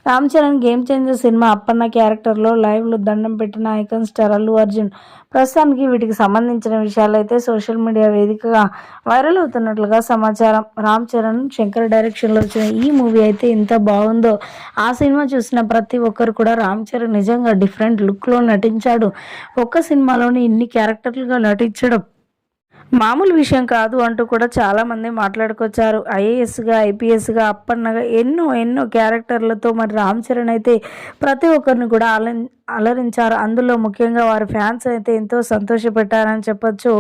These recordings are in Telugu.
Ram Charan game changer cinema Appanna క్యారెక్టర్లో లైవ్లో దండం పెట్టిన ఐకాన్ స్టార్ అల్లు అర్జున్. ప్రస్తుతానికి వీటికి సంబంధించిన విషయాలైతే సోషల్ మీడియా వేదికగా వైరల్ అవుతున్నట్లుగా సమాచారం. రామ్ చరణ్, శంకర్ డైరెక్షన్లో వచ్చిన ఈ మూవీ అయితే ఎంత బాగుందో. ఆ సినిమా చూసిన ప్రతి ఒక్కరు కూడా రామ్ చరణ్ నిజంగా డిఫరెంట్ లుక్లో నటించాడు. ఒక్క సినిమాలోని ఇన్ని క్యారెక్టర్లుగా నటించడం మామూలు విషయం కాదు అంటూ కూడా చాలామంది మాట్లాడుకొచ్చారు. ఐఏఎస్గా, ఐపీఎస్గా, అప్పన్నగా ఎన్నో ఎన్నో క్యారెక్టర్లతో మరి రామ్ చరణ్ అయితే ప్రతి ఒక్కరిని కూడా అలరించారు. అందులో ముఖ్యంగా వారి ఫ్యాన్స్ అయితే ఎంతో సంతోషపెట్టారని చెప్పొచ్చు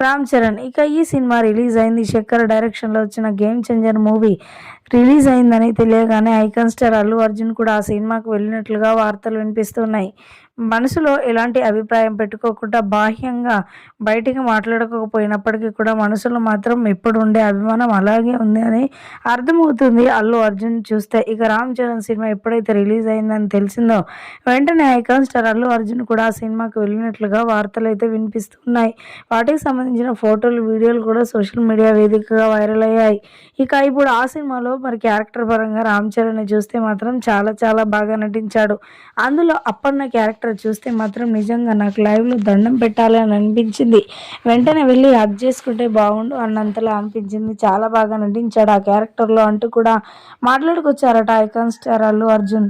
రామ్ చరణ్. ఇక ఈ సినిమా రిలీజ్ అయింది. శంకర్ డైరెక్షన్లో వచ్చిన గేమ్ చేంజర్ మూవీ రిలీజ్ అయిందని తెలియగానే ఐకాన్ స్టార్ అల్లు అర్జున్ కూడా ఆ సినిమాకు వెళ్ళినట్లుగా వార్తలు వినిపిస్తున్నాయి. మనసులో ఎలాంటి అభిప్రాయం పెట్టుకోకుండా బాహ్యంగా బయటికి మాట్లాడుకోకపోయినప్పటికీ కూడా మనసులో మాత్రం ఎప్పుడు ఉండే అభిమానం అలాగే ఉంది అని అర్థమవుతుంది అల్లు అర్జున్ చూస్తే. ఇక రామ్ చరణ్ సినిమా ఎప్పుడైతే రిలీజ్ అయిందని తెలిసిందో వెంటనే ఐకాన్ స్టార్ అల్లు అర్జున్ కూడా ఆ సినిమాకు వెళ్ళినట్లుగా వార్తలు అయితే వినిపిస్తున్నాయి. వాటికి సంబంధించిన ఫోటోలు, వీడియోలు కూడా సోషల్ మీడియా వేదికగా వైరల్ అయ్యాయి. ఇక ఇప్పుడు ఆ సినిమాలో మరి క్యారెక్టర్ పరంగా రామ్ చరణ్ చూస్తే మాత్రం చాలా చాలా బాగా నటించాడు. అందులో అప్పన్న క్యారెక్టర్ చూస్తే మాత్రం నిజంగా నాకు లైవ్లో దండం పెట్టాలి అని అనిపించింది. వెంటనే వెళ్ళి హగ్ చేసుకుంటే బాగుండు అన్నంతలా అనిపించింది. చాలా బాగా నటించాడు ఆ క్యారెక్టర్లో అంటూ కూడా మాట్లాడుకొచ్చారట ఐకాన్ స్టార్ అల్లు అర్జున్.